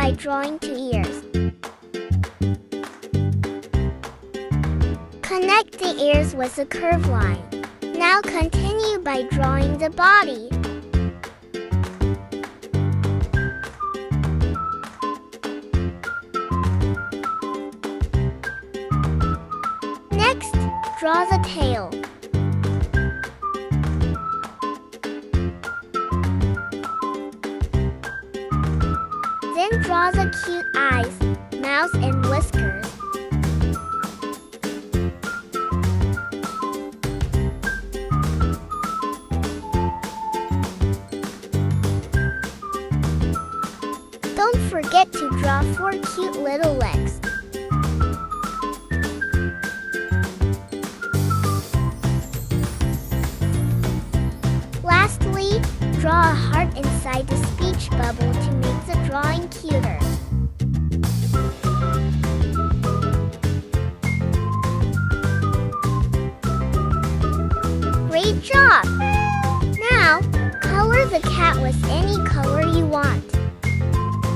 by drawing 2 ears. Connect the ears with a curved line. Now continue by drawing the body. Next, draw the tail. Then draw the cute eyes, mouth and whiskers. Don't forget to draw 4 cute little legs. Lastly, draw a heart inside the speech bubble to make the drawing cuter. Great job! Now, color the cat with any color you want.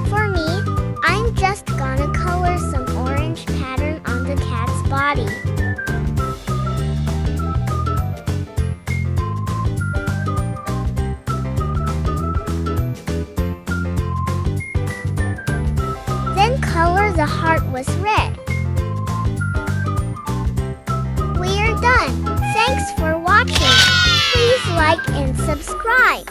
For me, I'm just gonna color some orange pattern on the cat's body. Then color the heart with red. We are done. Thanks for watching. Please like and subscribe.